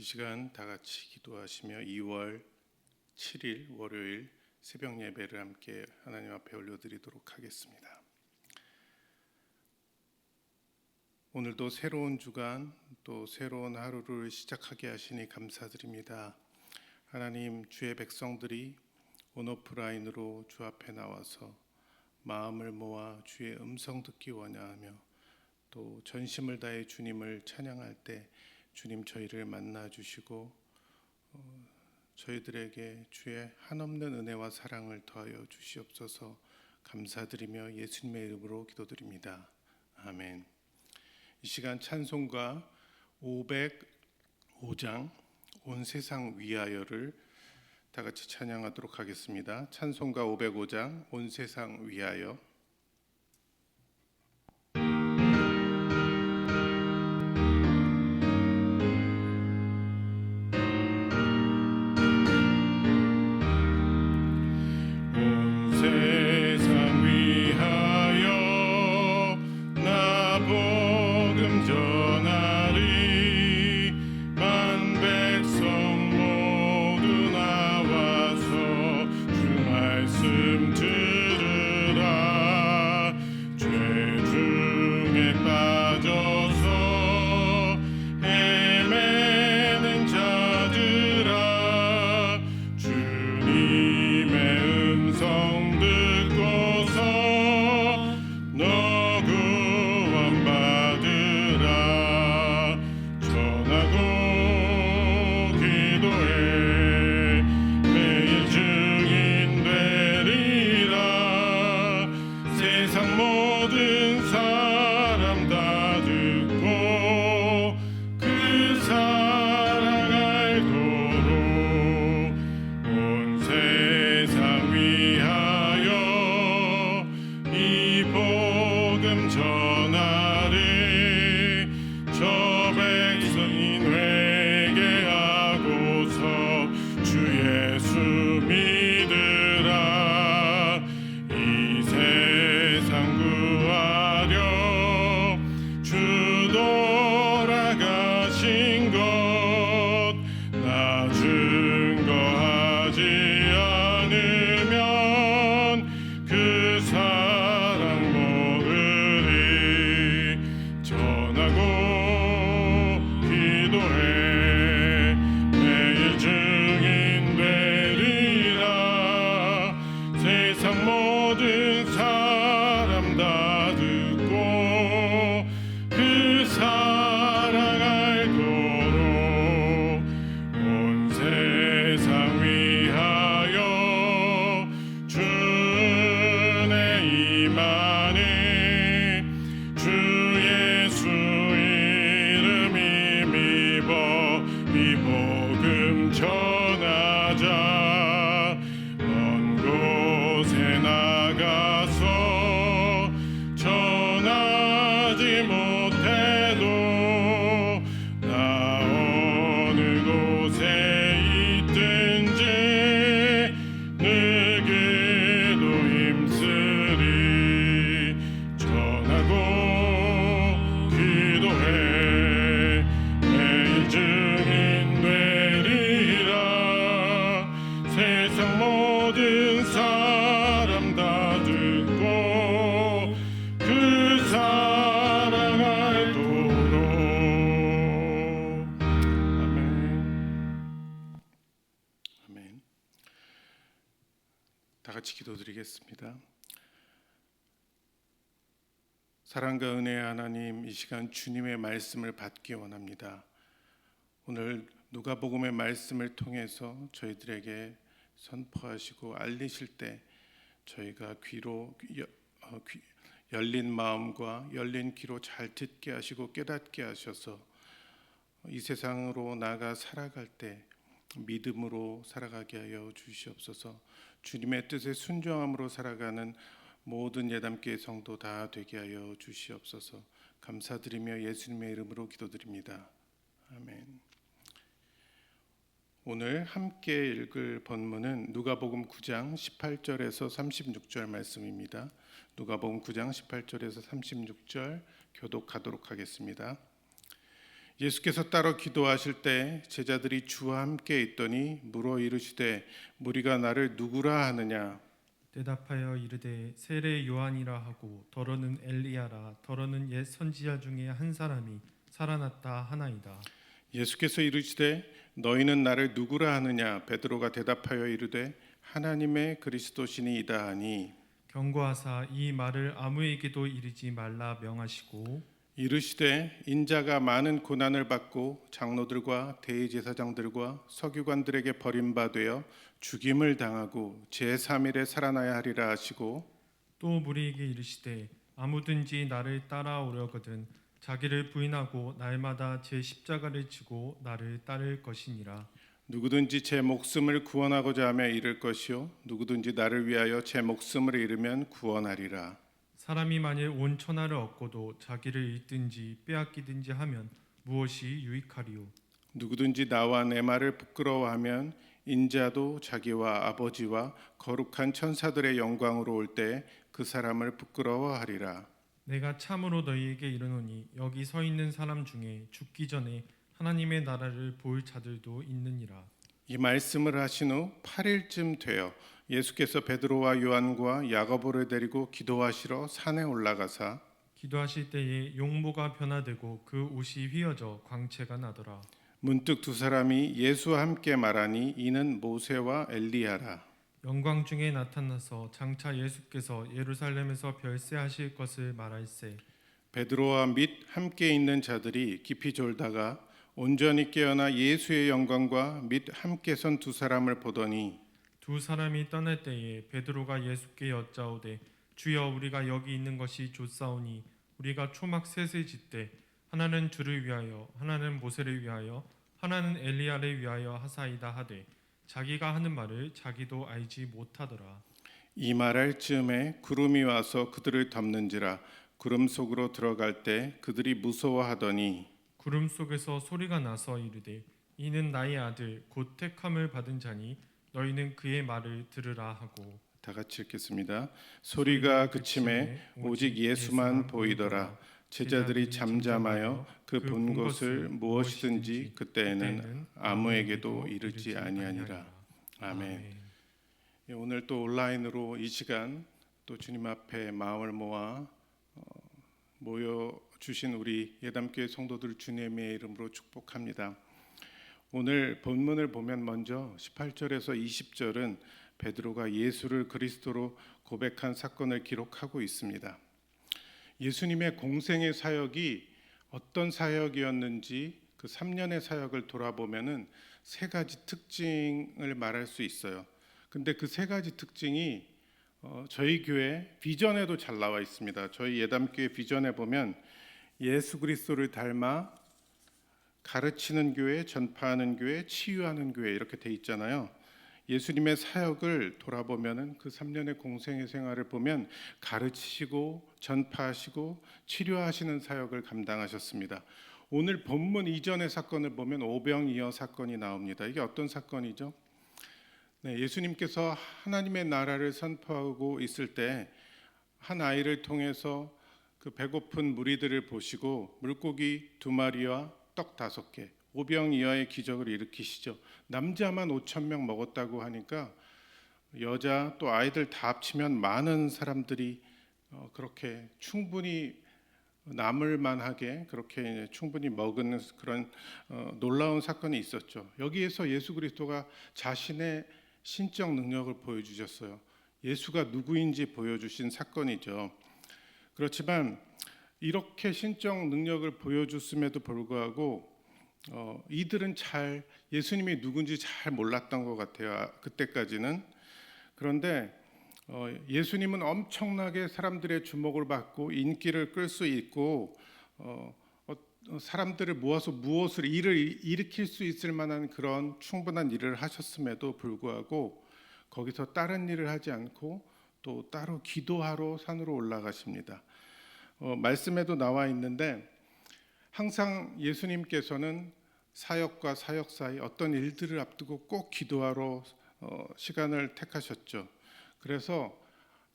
이 시간 다 같이 기도하시며 2월 7일 월요일 새벽 예배를 함께 하나님 앞에 올려드리도록 하겠습니다. 오늘도 새로운 주간 또 새로운 하루를 시작하게 하시니 감사드립니다. 하나님, 주의 백성들이 온오프라인으로 주 앞에 나와서 마음을 모아 주의 음성 듣기 원하며 또 전심을 다해 주님을 찬양할 때 주님 저희를 만나 주시고 저희들에게 주의 한없는 은혜와 사랑을 더하여 주시옵소서. 감사드리며 예수님의 이름으로 기도드립니다. 아멘. 이 시간 찬송가 505장 온 세상 위하여를 다 같이 찬양하도록 하겠습니다. 찬송가 505장 온 세상 위하여. 들으라 회개하고서 주 예수 믿으라. 이 세상 구하려 주 돌아가신 것 나 증거하지 않으면 그 사랑 모르리. 전하고 기도해 매일 증인 되리라. 세상 모든 사람 다 듣고 그 사랑 알도록 온 세상 위하여 주의 임하니 주 예수 이름 힘입어 이 복음 전하자. 먼 곳에 나가서 전하지 못해도 나 어느 곳에 있든지 늘 기도 힘쓰리. 전하고 기도해 매일 증인 되리라. 세상 모든 사람 다 듣고 그 사랑 알도록. 아멘. 아멘. 다 같이 기도드리겠습니다. 사랑과 은혜의 하나님, 이 시간 주님의 말씀을 받기 원합니다. 오늘 누가복음의 말씀을 통해서 저희들에게 선포하시고 알리실 때 저희가 열린 마음과 열린 귀로 잘 듣게 하시고 깨닫게 하셔서 이 세상으로 나가 살아갈 때 믿음으로 살아가게 하여 주시옵소서. 주님의 뜻에 순종함으로 살아가는 모든 예담교회 성도 다 되게 하여 주시옵소서. 감사드리며 예수님의 이름으로 기도드립니다. 아멘. 오늘 함께 읽을 본문은 누가복음 9장 18절에서 36절 말씀입니다. 누가복음 9장 18절에서 36절 교독하도록 하겠습니다. 예수께서 따로 기도하실 때 제자들이 주와 함께 있더니 물어 이르시되 무리가 나를 누구라 하느냐. 대답하여 이르되 세례 요한이라 하고 더러는 엘리야라 더러는 옛 선지자 중에 한 사람이 살아났다 하나이다. 예수께서 이르시되 너희는 나를 누구라 하느냐. 베드로가 대답하여 이르되 하나님의 그리스도시니이다 하니 경고하사 이 말을 아무에게도 이르지 말라 명하시고 이르시되 인자가 많은 고난을 받고 장로들과 대제사장들과 서기관들에게 버림받아 죽임을 당하고 제3일에 살아나야 하리라 하시고 또 무리에게 이르시되 아무든지 나를 따라오려거든 자기를 부인하고 날마다 제 십자가를 지고 나를 따를 것이니라. 누구든지 제 목숨을 구원하고자 하며 잃을 것이요 누구든지 나를 위하여 제 목숨을 잃으면 구원하리라. 사람이 만일 온 천하를 얻고도 자기를 잃든지 빼앗기든지 하면 무엇이 유익하리요. 누구든지 나와 내 말을 부끄러워하면 인자도 자기와 아버지와 거룩한 천사들의 영광으로 올 때 그 사람을 부끄러워하리라. 내가 참으로 너희에게 이르노니 여기 서 있는 사람 중에 죽기 전에 하나님의 나라를 볼 자들도 있느니라. 이 말씀을 하신 후 8일쯤 되어 예수께서 베드로와 요한과 야고보를 데리고 기도하시러 산에 올라가사 기도하실 때에 용모가 변화되고 그 옷이 휘어져 광채가 나더라. 문득 두 사람이 예수와 함께 말하니 이는 모세와 엘리야라. 영광 중에 나타나서 장차 예수께서 예루살렘에서 별세하실 것을 말할세. 베드로와 및 함께 있는 자들이 깊이 졸다가 온전히 깨어나 예수의 영광과 및 함께 선 두 사람을 보더니 두 사람이 떠날 때에 베드로가 예수께 여짜오되 주여 우리가 여기 있는 것이 좋사오니 우리가 초막 셋을 짓되 하나는 주를 위하여 하나는 모세를 위하여 하나는 엘리야를 위하여 하사이다 하되 자기가 하는 말을 자기도 알지 못하더라. 이 말할 즈음에 구름이 와서 그들을 덮는지라. 구름 속으로 들어갈 때 그들이 무서워하더니 구름 속에서 소리가 나서 이르되 이는 나의 아들 곧 택함을 받은 자니 너희는 그의 말을 들으라 하고 다 같이 읽겠습니다. 소리가 그침에 오직 예수만 보이더라. 제자들이 잠잠하여 그 본 것을 무엇이든지 그때에는 아무에게도 이르지 아니하니라. 아멘. 예, 오늘 또 온라인으로 이 시간 또 주님 앞에 마음을 모아 모여 주신 우리 예담교회 성도들 주님의 이름으로 축복합니다. 오늘 본문을 보면 먼저 18절에서 20절은 베드로가 예수를 그리스도로 고백한 사건을 기록하고 있습니다. 예수님의 공생의 사역이 어떤 사역이었는지 그 3년의 사역을 돌아보면은 세 가지 특징을 말할 수 있어요. 근데 그 세 가지 특징이 저희 교회 비전에도 잘 나와 있습니다. 저희 예담교회 비전에 보면 예수 그리스도를 닮아 가르치는 교회, 전파하는 교회, 치유하는 교회 이렇게 돼 있잖아요. 예수님의 사역을 돌아보면은 그 3년의 공생의 생활을 보면 가르치시고 전파하시고 치료하시는 사역을 감당하셨습니다. 오늘 본문 이전의 사건을 보면 오병이어 사건이 나옵니다. 이게 어떤 사건이죠? 네, 예수님께서 하나님의 나라를 선포하고 있을 때 한 아이를 통해서 그 배고픈 무리들을 보시고 물고기 2마리와 떡 5개, 오병이어의 기적을 일으키시죠. 남자만 5,000명 먹었다고 하니까 여자 또 아이들 다 합치면 많은 사람들이 그렇게 충분히 남을 만하게 그렇게 충분히 먹은 그런 놀라운 사건이 있었죠. 여기에서 예수 그리스도가 자신의 신적 능력을 보여주셨어요. 예수가 누구인지 보여주신 사건이죠. 그렇지만 이렇게 신적 능력을 보여줬음에도 불구하고 이들은 잘 예수님이 누군지 잘 몰랐던 것 같아요. 그때까지는. 그런데 예수님은 엄청나게 사람들의 주목을 받고 인기를 끌 수 있고 사람들을 모아서 무엇을 일을 일으킬 수 있을 만한 그런 충분한 일을 하셨음에도 불구하고 거기서 다른 일을 하지 않고 또 따로 기도하러 산으로 올라가십니다. 말씀에도 나와 있는데 항상 예수님께서는 사역과 사역 사이 어떤 일들을 앞두고 꼭 기도하러 시간을 택하셨죠. 그래서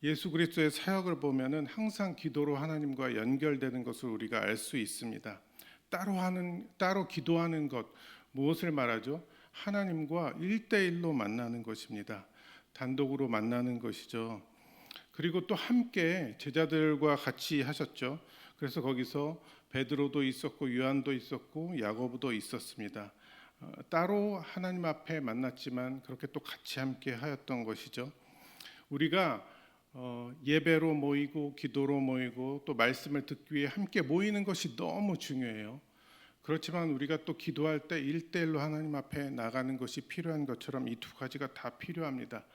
예수 그리스도의 사역을 보면은 항상 기도로 하나님과 연결되는 것을 우리가 알 수 있습니다. 따로 기도하는 것 무엇을 말하죠? 하나님과 1대1로 만나는 것입니다. 단독으로 만나는 것이죠. 그리고 또 함께 제자들과 같이 하셨죠. 그래서 거기서 베드로도 있었고 요한도 있었고 야고보도 있었습니다. 따로 하나님 앞에 만났지만 그렇게 또 같이 함께 하였던 것이죠. 우리가 예배로 모이고 기도로 모이고 또 말씀을 듣기 위해 함께 모이는 것이 너무 중요해요. 그렇지만 우리가 또 기도할 때 1대1로 하나님 앞에 나가는 것이 필요한 것처럼 이 두 가지가 다 필요합니다.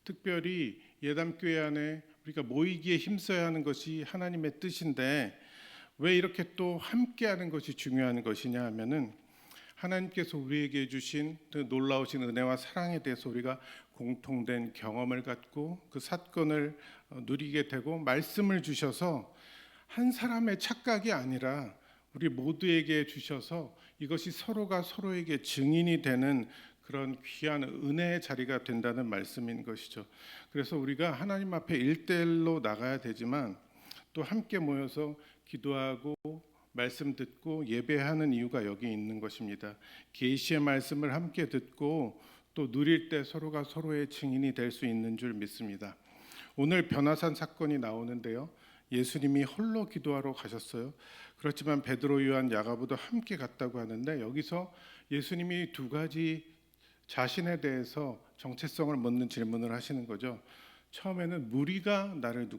특별히 예담교회 안에 우리가 모이기에 힘써야 하는 것이 하나님의 뜻인데 왜 이렇게 또 함께하는 것이 중요한 것이냐 하면은 하나님께서 우리에게 주신 그 놀라우신 은혜와 사랑에 대해서 우리가 공통된 경험을 갖고 그 사건을 누리게 되고 말씀을 주셔서 한 사람의 착각이 아니라 우리 모두에게 주셔서 이것이 서로가 서로에게 증인이 되는 그런 귀한 은혜의 자리가 된다는 말씀인 것이죠. 그래서 우리가 하나님 앞에 1대1로 나가야 되지만 또 함께 모여서 기도하고 말씀 듣고 예배하는 이유가 여기 있는 것입니다. 계시의 말씀을 함께 듣고 또 누릴 때 서로가 서로의 증인이 될 수 있는 줄 믿습니다. 오늘 변화산 사건이 나오는데요. 예수님이 홀로 기도하러 가셨어요. 그렇지만 베드로, 요한, 야고보도 함께 갔다고 하는데 여기서 예수님이 두 가지 자신에 대해서 정체성을 묻는 질문을 하시는 거죠. 처음에는 무리가 나를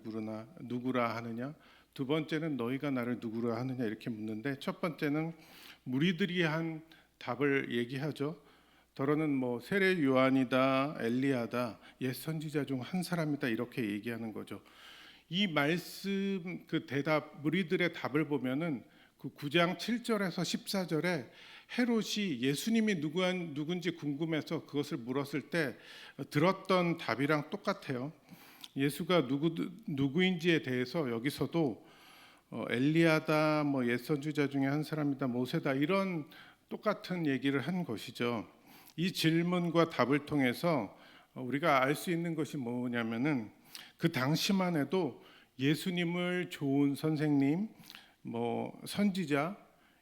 누구라 하느냐, 두 번째는 너희가 나를 누구라 하느냐 이렇게 묻는데 첫 번째는 무리들이 한 답을 얘기하죠. 더러는 뭐 세례 요한이다, 엘리야다, 옛 선지자 중 한 사람이다 이렇게 얘기하는 거죠. 이 말씀 그 대답 무리들의 답을 보면은 그 9장 7절에서 14절에 헤롯이 예수님이 누군지 궁금해서 그것을 물었을 때 들었던 답이랑 똑같아요. 예수가 누구인지에 대해서 여기서도 엘리야다, 뭐 옛 선지자 중에 한 사람이다, 모세다, 이런 똑같은 얘기를 한 것이죠. 이 질문과 답을 통해서 우리가 알 수 있는 것이 뭐냐면은 그 당시만 해도 예수님을 좋은 선생님, 뭐 선지자,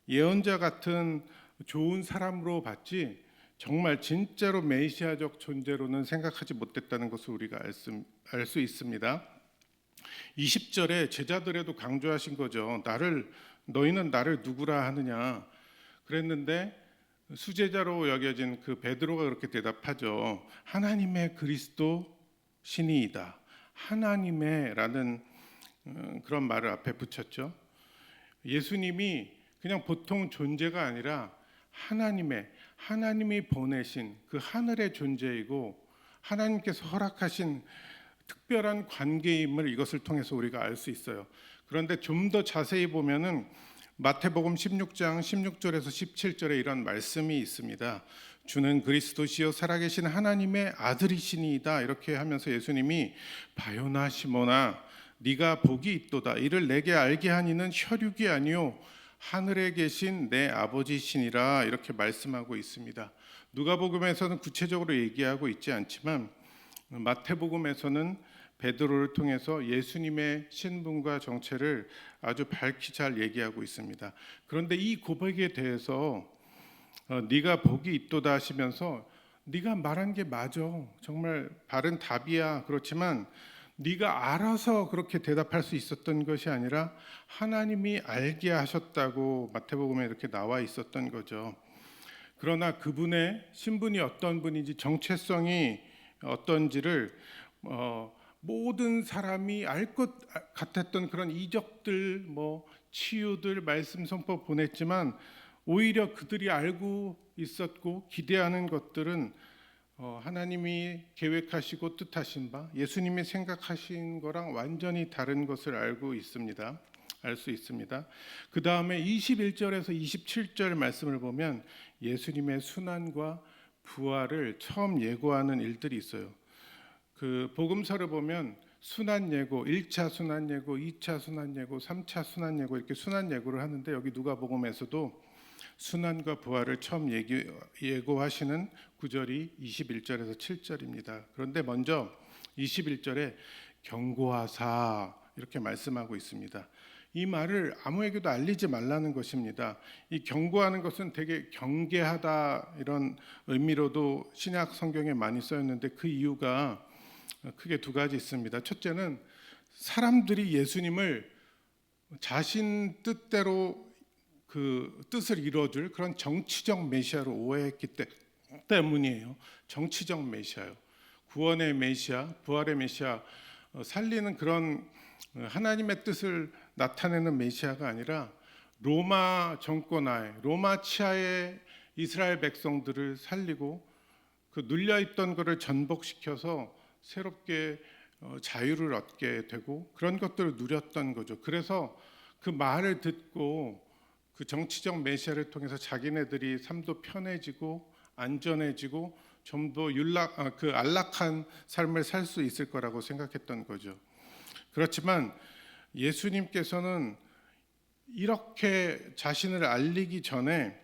예언자 같은 좋은 사람으로 봤지 정말 진짜로 메시아적 존재로는 생각하지 못했다는 것을 우리가 알 수 있습니다. 20절에 제자들에도 강조하신 거죠. 너희는 나를 누구라 하느냐 그랬는데, 수제자로 여겨진 그 베드로가 그렇게 대답하죠. 하나님의 그리스도 신이이다. 하나님의라는 그런 말을 앞에 붙였죠. 예수님이 그냥 보통 존재가 아니라 하나님이 보내신 그 하늘의 존재이고 하나님께서 허락하신 특별한 관계임을 이것을 통해서 우리가 알 수 있어요. 그런데 좀 더 자세히 보면은 마태복음 16장 16절에서 17절에 이런 말씀이 있습니다. 주는 그리스도시요 살아계신 하나님의 아들이시니이다. 이렇게 하면서 예수님이 바요나 시몬아 네가 복이 있도다. 이를 내게 알게 하니는 혈육이 아니요 하늘에 계신 내 아버지시니라. 이렇게 말씀하고 있습니다. 누가복음에서는 구체적으로 얘기하고 있지 않지만 마태복음에서는 베드로를 통해서 예수님의 신분과 정체를 아주 밝히 잘 얘기하고 있습니다. 그런데 이 고백에 대해서 네가 복이 있도다 하시면서 네가 말한 게 맞아, 정말 바른 답이야. 그렇지만 네가 알아서 그렇게 대답할 수 있었던 것이 아니라 하나님이 알게 하셨다고 마태복음에 이렇게 나와 있었던 거죠. 그러나 그분의 신분이 어떤 분인지 정체성이 어떤지를 모든 사람이 알 것 같았던 그런 이적들, 뭐 치유들, 말씀 선포 보냈지만 오히려 그들이 알고 있었고 기대하는 것들은 하나님이 계획하시고 뜻하신 바, 예수님이 생각하신 거랑 완전히 다른 것을 알 수 있습니다. 그 다음에 21절에서 27절 말씀을 보면 예수님의 순환과 부활을 처음 예고하는 일들이 있어요. 그 복음서를 보면 순환 예고, 1차 순환 예고, 2차 순환 예고, 3차 순환 예고, 이렇게 순환 예고를 하는데 여기 누가복음에서도 순환과 부활을 처음 예고하시는 구절이 21절에서 7절입니다. 그런데 먼저 21절에 경고하사 이렇게 말씀하고 있습니다. 이 말을 아무에게도 알리지 말라는 것입니다. 이 경고하는 것은 되게 경계하다 이런 의미로도 신약 성경에 많이 쓰였는데 그 이유가 크게 두 가지 있습니다. 첫째는 사람들이 예수님을 자신 뜻대로 그 뜻을 이뤄줄 그런 정치적 메시아로 오해했기 때문이에요. 정치적 메시아요. 구원의 메시아, 부활의 메시아, 살리는 그런 하나님의 뜻을 나타내는 메시아가 아니라 로마 정권하에, 로마 치하의 이스라엘 백성들을 살리고 그 눌려있던 것을 전복시켜서 새롭게 자유를 얻게 되고 그런 것들을 누렸던 거죠. 그래서 그 말을 듣고 그 정치적 메시아를 통해서 자기네들이 삶도 편해지고 안전해지고 좀 더 안락한 삶을 살 수 있을 거라고 생각했던 거죠. 그렇지만 예수님께서는 이렇게 자신을 알리기 전에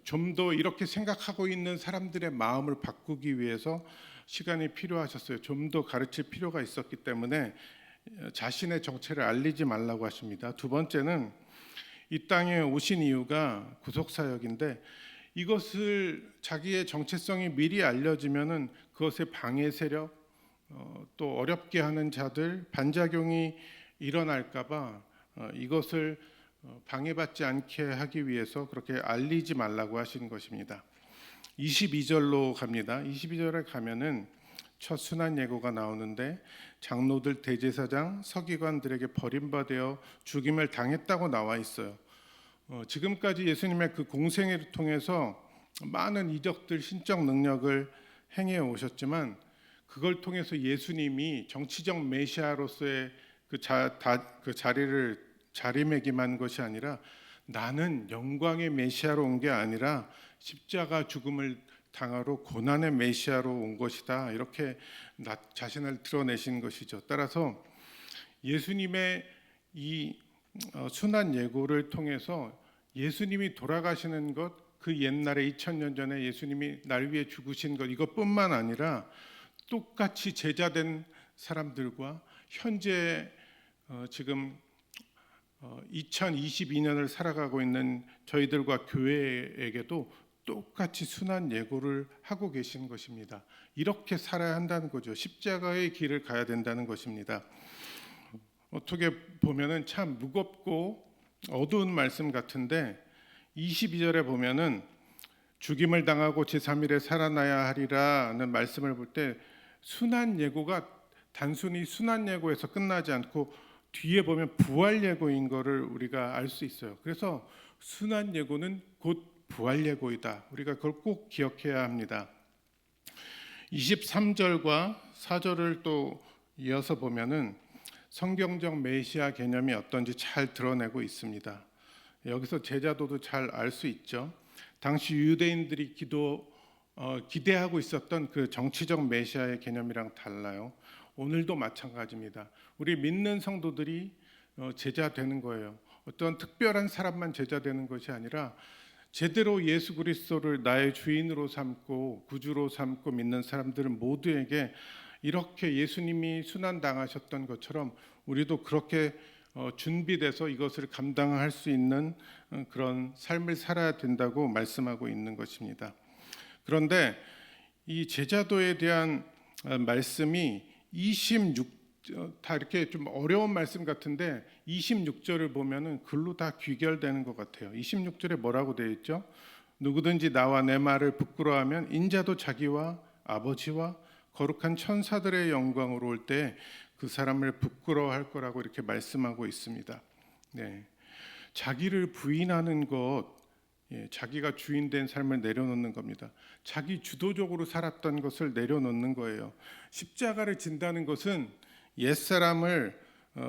좀 더 이렇게 생각하고 있는 사람들의 마음을 바꾸기 위해서 시간이 필요하셨어요. 좀 더 가르칠 필요가 있었기 때문에 자신의 정체를 알리지 말라고 하십니다. 두 번째는 이 땅에 오신 이유가 구속사역인데 이것을 자기의 정체성이 미리 알려지면은 그것의 방해 세력, 또 어렵게 하는 자들, 반작용이 일어날까봐 이것을 방해받지 않게 하기 위해서 그렇게 알리지 말라고 하신 것입니다. 22절로 갑니다. 22절에 가면은 첫 순환 예고가 나오는데 장로들, 대제사장, 서기관들에게 버림받아 죽임을 당했다고 나와 있어요. 지금까지 예수님의 그 공생애를 통해서 많은 이적들, 신적 능력을 행해 오셨지만 그걸 통해서 예수님이 정치적 메시아로서의 그 자리를 자리매김한 것이 아니라 나는 영광의 메시아로 온 게 아니라 십자가 죽음을 당하러 고난의 메시아로 온 것이다. 이렇게 자신을 드러내신 것이죠. 따라서 예수님의 이 순환 예고를 통해서 예수님이 돌아가시는 것, 그 옛날에 2000년 전에 예수님이 날 위해 죽으신 것 이것뿐만 아니라 똑같이 제자된 사람들과 현재 지금 2022년을 살아가고 있는 저희들과 교회에게도 똑같이 순환 예고를 하고 계신 것입니다. 이렇게 살아야 한다는 거죠. 십자가의 길을 가야 된다는 것입니다. 어떻게 보면은 참 무겁고 어두운 말씀 같은데 22절에 보면은 죽임을 당하고 제3일에 살아나야 하리라는 말씀을 볼 때 순환 예고가 단순히 순환 예고에서 끝나지 않고 뒤에 보면 부활 예고인 것을 우리가 알 수 있어요. 그래서 순환 예고는 곧 부활 예고이다. 우리가 그걸 꼭 기억해야 합니다. 23절과 4절을 또 이어서 보면은 성경적 메시아 개념이 어떤지 잘 드러내고 있습니다. 여기서 제자도도 잘 알 수 있죠. 당시 유대인들이 기대하고 있었던 그 정치적 메시아의 개념이랑 달라요. 오늘도 마찬가지입니다. 우리 믿는 성도들이 제자 되는 거예요. 어떤 특별한 사람만 제자 되는 것이 아니라 제대로 예수 그리스도를 나의 주인으로 삼고 구주로 삼고 믿는 사람들은 모두에게 이렇게 예수님이 순환 당하셨던 것처럼 우리도 그렇게 준비돼서 이것을 감당할 수 있는 그런 삶을 살아야 된다고 말씀하고 있는 것입니다. 그런데 이 제자도에 대한 말씀이 26다 이렇게 좀 어려운 말씀 같은데 26절을 보면은 글로 다 귀결되는 것 같아요. 26절에 뭐라고 되어 있죠? 누구든지 나와 내 말을 부끄러워하면 인자도 자기와 아버지와 거룩한 천사들의 영광으로 올 때 그 사람을 부끄러워할 거라고 이렇게 말씀하고 있습니다. 네, 자기를 부인하는 것, 자기가 주인된 삶을 내려놓는 겁니다. 자기 주도적으로 살았던 것을 내려놓는 거예요. 십자가를 진다는 것은 옛사람을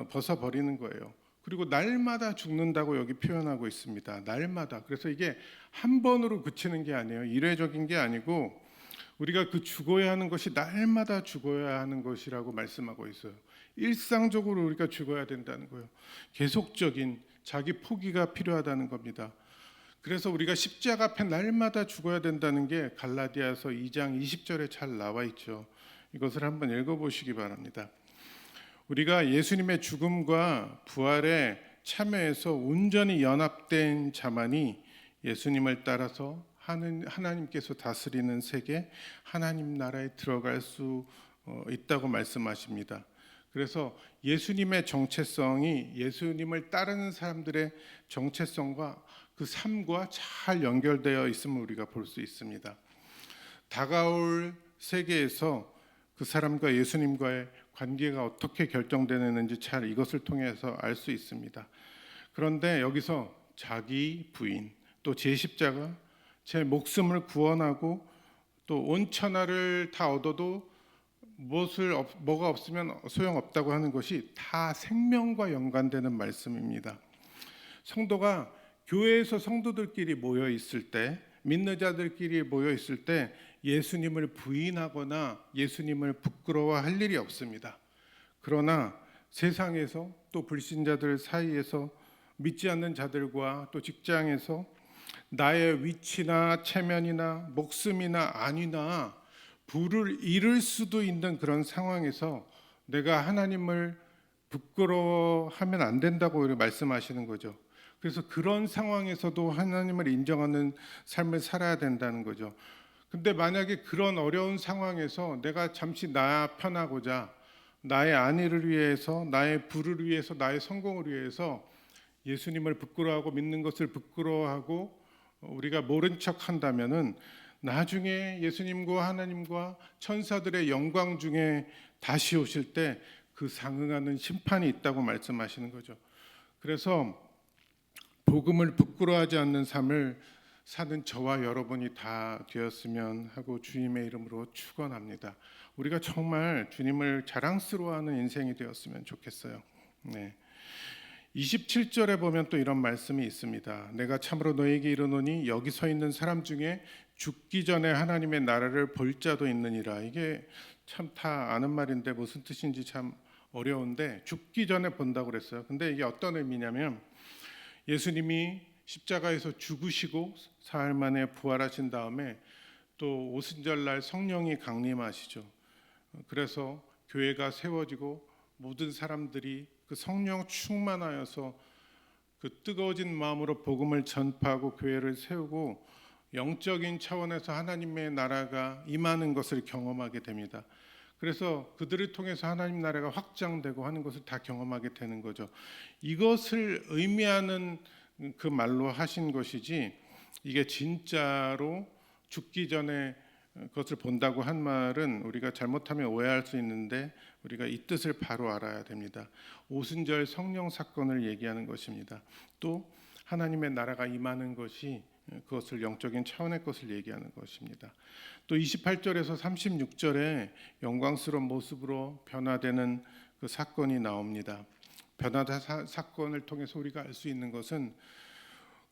벗어버리는 거예요. 그리고 날마다 죽는다고 여기 표현하고 있습니다. 날마다. 그래서 이게 한 번으로 그치는 게 아니에요. 일회적인 게 아니고 우리가 그 죽어야 하는 것이 날마다 죽어야 하는 것이라고 말씀하고 있어요. 일상적으로 우리가 죽어야 된다는 거예요. 계속적인 자기 포기가 필요하다는 겁니다. 그래서 우리가 십자가 앞에 날마다 죽어야 된다는 게 갈라디아서 2장 20절에 잘 나와 있죠. 이것을 한번 읽어보시기 바랍니다. 우리가 예수님의 죽음과 부활에 참여해서 온전히 연합된 자만이 예수님을 따라서 하나님께서 다스리는 세계 하나님 나라에 들어갈 수 있다고 말씀하십니다. 그래서 예수님의 정체성이 예수님을 따르는 사람들의 정체성과 그 삶과 잘 연결되어 있음을 우리가 볼 수 있습니다. 다가올 세계에서 그 사람과 예수님과의 관계가 어떻게 결정되는지 잘 이것을 통해서 알 수 있습니다. 그런데 여기서 자기 부인 또 제 십자가 제 목숨을 구원하고 또 온 천하를 다 얻어도 뭐가 없으면 소용없다고 하는 것이 다 생명과 연관되는 말씀입니다. 성도가 교회에서 성도들끼리 모여 있을 때, 믿는 자들끼리 모여 있을 때 예수님을 부인하거나 예수님을 부끄러워할 일이 없습니다. 그러나 세상에서 또 불신자들 사이에서 믿지 않는 자들과 또 직장에서 나의 위치나 체면이나 목숨이나 안위나 부를 잃을 수도 있는 그런 상황에서 내가 하나님을 부끄러워하면 안 된다고 말씀하시는 거죠. 그래서 그런 상황에서도 하나님을 인정하는 삶을 살아야 된다는 거죠. 근데 만약에 그런 어려운 상황에서 내가 잠시 나 편하고자 나의 안위를 위해서 나의 부를 위해서 나의 성공을 위해서 예수님을 부끄러워하고 믿는 것을 부끄러워하고 우리가 모른 척 한다면은 나중에 예수님과 하나님과 천사들의 영광 중에 다시 오실 때 그 상응하는 심판이 있다고 말씀하시는 거죠. 그래서 복음을 부끄러워하지 않는 삶을 사는 저와 여러분이 다 되었으면 하고 주님의 이름으로 축원합니다. 우리가 정말 주님을 자랑스러워하는 인생이 되었으면 좋겠어요. 네. 27절에 보면 또 이런 말씀이 있습니다. 내가 참으로 너에게 이르노니 여기 서 있는 사람 중에 죽기 전에 하나님의 나라를 볼 자도 있느니라. 이게 참 다 아는 말인데 무슨 뜻인지 참 어려운데 죽기 전에 본다고 그랬어요. 근데 이게 어떤 의미냐면 예수님이 십자가에서 죽으시고 사흘 만에 부활하신 다음에 또 오순절날 성령이 강림하시죠. 그래서 교회가 세워지고 모든 사람들이 그 성령 충만하여서 그 뜨거워진 마음으로 복음을 전파하고 교회를 세우고 영적인 차원에서 하나님의 나라가 임하는 것을 경험하게 됩니다. 그래서 그들을 통해서 하나님 나라가 확장되고 하는 것을 다 경험하게 되는 거죠. 이것을 의미하는 그 말로 하신 것이지 이게 진짜로 죽기 전에 그것을 본다고 한 말은 우리가 잘못하면 오해할 수 있는데 우리가 이 뜻을 바로 알아야 됩니다. 오순절 성령 사건을 얘기하는 것입니다. 또 하나님의 나라가 임하는 것이 그것을 영적인 차원의 것을 얘기하는 것입니다. 또 28절에서 36절에 영광스러운 모습으로 변화되는 그 사건이 나옵니다. 변화된 사건을 통해서 우리가 알 수 있는 것은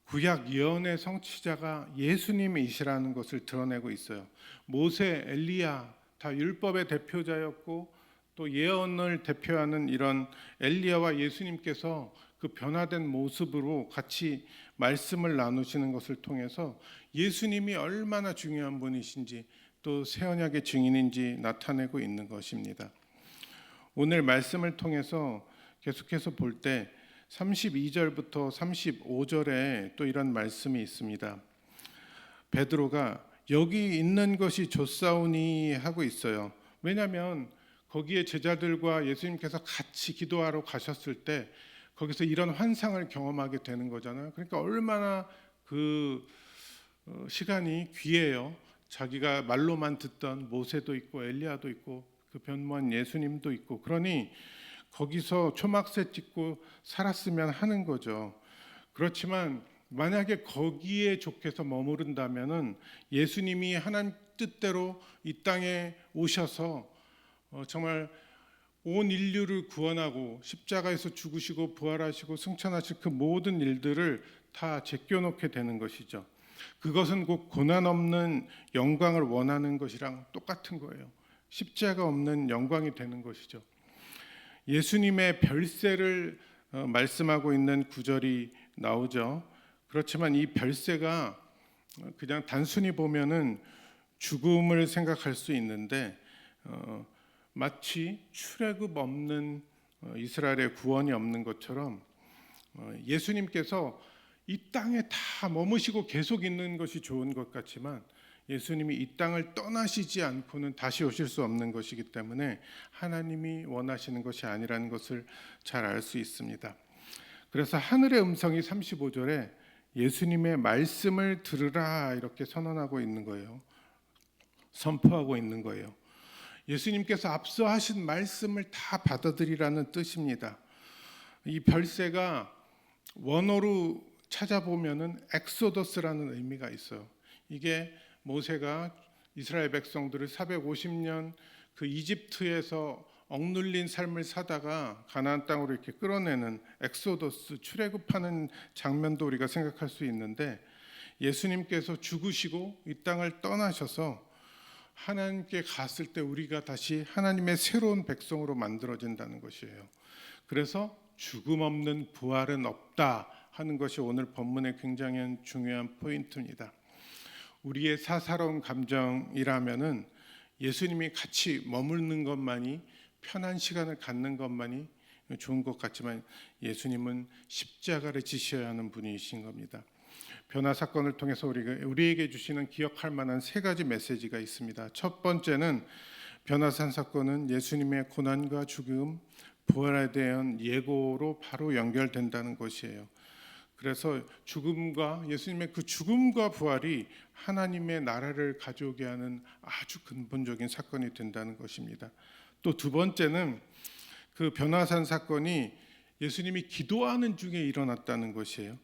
구약 예언의 성취자가 예수님이시라는 것을 드러내고 있어요. 모세, 엘리야 다 율법의 대표자였고 또 예언을 대표하는 이런 엘리야와 예수님께서 그 변화된 모습으로 같이 말씀을 나누시는 것을 통해서 예수님이 얼마나 중요한 분이신지 또 새 언약의 증인인지 나타내고 있는 것입니다. 오늘 말씀을 통해서 계속해서 볼 때 32절부터 35절에 또 이런 말씀이 있습니다. 베드로가 여기 있는 것이 좋사오니 하고 있어요. 왜냐하면 거기에 제자들과 예수님께서 같이 기도하러 가셨을 때 거기서 이런 환상을 경험하게 되는 거잖아요. 그러니까 얼마나 그 시간이 귀해요. 자기가 말로만 듣던 모세도 있고 엘리야도 있고 그 변모한 예수님도 있고 그러니 거기서 초막새 찍고 살았으면 하는 거죠. 그렇지만 만약에 거기에 족해서 머무른다면은 예수님이 하나님 뜻대로 이 땅에 오셔서 정말 온 인류를 구원하고 십자가에서 죽으시고 부활하시고 승천하실 그 모든 일들을 다 제껴놓게 되는 것이죠. 그것은 곧 고난 없는 영광을 원하는 것이랑 똑같은 거예요. 십자가 없는 영광이 되는 것이죠. 예수님의 별세를 말씀하고 있는 구절이 나오죠. 그렇지만 이 별세가 그냥 단순히 보면은 죽음을 생각할 수 있는데 마치 출애굽 없는 이스라엘의 구원이 없는 것처럼 예수님께서 이 땅에 다 머무시고 계속 있는 것이 좋은 것 같지만 예수님이 이 땅을 떠나시지 않고는 다시 오실 수 없는 것이기 때문에 하나님이 원하시는 것이 아니라는 것을 잘 알 수 있습니다. 그래서 하늘의 음성이 35절에 예수님의 말씀을 들으라 이렇게 선언하고 있는 거예요. 선포하고 있는 거예요. 예수님께서 앞서 하신 말씀을 다 받아들이라는 뜻입니다. 이 별세가 원어로 찾아보면은 엑소더스라는 의미가 있어요. 이게 모세가 이스라엘 백성들을 450년 그 이집트에서 억눌린 삶을 사다가 가나안 땅으로 이렇게 끌어내는 엑소더스 출애굽하는 장면도 우리가 생각할 수 있는데 예수님께서 죽으시고 이 땅을 떠나셔서 하나님께 갔을 때 우리가 다시 하나님의 새로운 백성으로 만들어진다는 것이에요. 그래서 죽음 없는 부활은 없다 하는 것이 오늘 본문의 굉장히 중요한 포인트입니다. 우리의 사사로운 감정이라면은 예수님이 같이 머무는 것만이 편한 시간을 갖는 것만이 좋은 것 같지만 예수님은 십자가를 지셔야 하는 분이신 겁니다. 변화 사건을 통해서 우리에게 주시는 기억할 만한 세 가지 메시지가 있습니다. 첫 번째는 변화산 사건은 예수님의 고난과 죽음, 부활에 대한 예고로 바로 연결된다는 것이에요. 그래서 죽음과 예수님의 그 죽음과 부활이 하나님의 나라를 가져오게 하는 아주 근본적인 사건이 된다는 것입니다. 또 두 번째는 그 변화산 사건이 예수님이 기도하는 중에 일어났다는 것이에요.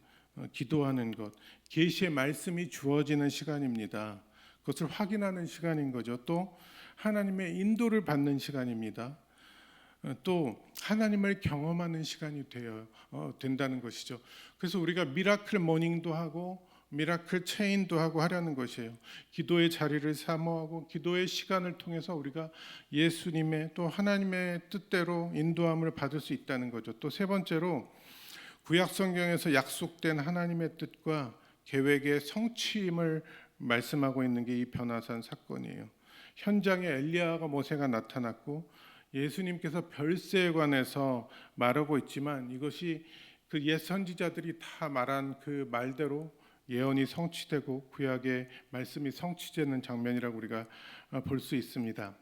기도하는 것, 계시의 말씀이 주어지는 시간입니다. 그것을 확인하는 시간인 거죠. 또 하나님의 인도를 받는 시간입니다. 또 하나님을 경험하는 시간이 된다는 것이죠. 그래서 우리가 미라클 모닝도 하고 미라클 체인도 하고 하려는 것이에요. 기도의 자리를 사모하고 기도의 시간을 통해서 우리가 예수님의 또 하나님의 뜻대로 인도함을 받을 수 있다는 거죠. 또 세 번째로 구약 성경에서 약속된 하나님의 뜻과 계획의 성취임을 말씀하고 있는 게 이 변화산 사건이에요. 현장에 엘리야와 모세가 나타났고 예수님께서 별세에 관해서 말하고 있지만 이것이 그 옛 선지자들이 다 말한 그 말대로 예언이 성취되고 구약의 말씀이 성취되는 장면이라고 우리가 볼 수 있습니다.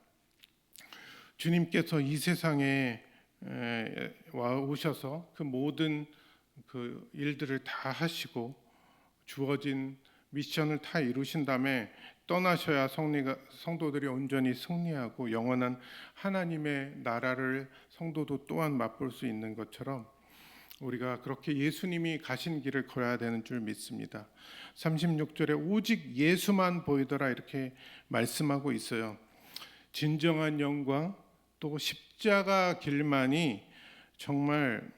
주님께서 이 세상에 와 오셔서 그 모든 그 일들을 다 하시고 주어진 미션을 다 이루신 다음에 떠나셔야 성도들이 온전히 승리하고 영원한 하나님의 나라를 성도도 또한 맛볼 수 있는 것처럼 우리가 그렇게 예수님이 가신 길을 걸어야 되는 줄 믿습니다. 36절에 오직 예수만 보이더라 이렇게 말씀하고 있어요. 진정한 영광 또 십자가 길만이 정말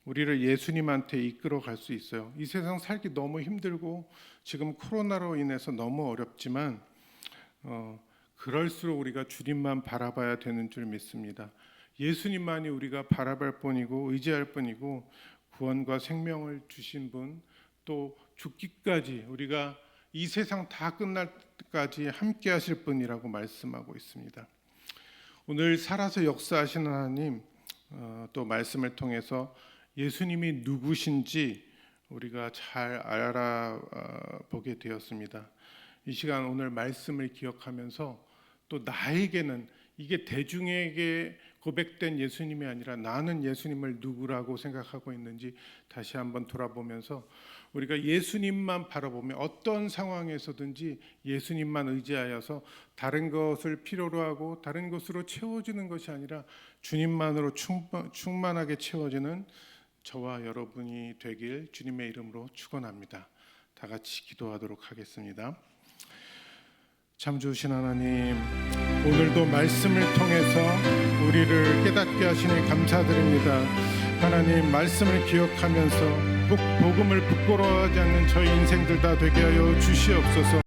우리를 예수님한테 이끌어 갈 수 있어요. 이 세상 살기 너무 힘들고 지금 코로나로 인해서 너무 어렵지만 그럴수록 우리가 주님만 바라봐야 되는 줄 믿습니다. 예수님만이 우리가 바라볼 뿐이고 의지할 뿐이고 구원과 생명을 주신 분, 또 죽기까지 우리가 이 세상 다 끝날 때까지 함께 하실 분이라고 말씀하고 있습니다. 오늘 살아서 역사하시는 하나님, 또 말씀을 통해서 예수님이 누구신지 우리가 잘 알아보게 되었습니다. 이 시간 오늘 말씀을 기억하면서 또 나에게는 이게 대중에게 고백된 예수님이 아니라 나는 예수님을 누구라고 생각하고 있는지 다시 한번 돌아보면서 우리가 예수님만 바라보며 어떤 상황에서든지 예수님만 의지하여서 다른 것을 필요로 하고 다른 것으로 채워지는 것이 아니라 주님만으로 충만하게 채워지는 저와 여러분이 되길 주님의 이름으로 축원합니다. 다 같이 기도하도록 하겠습니다. 참 좋으신 하나님, 오늘도 말씀을 통해서 우리를 깨닫게 하시니 감사드립니다. 하나님, 말씀을 기억하면서 복음을 부끄러워하지 않는 저희 인생들 다 되게 하여 주시옵소서.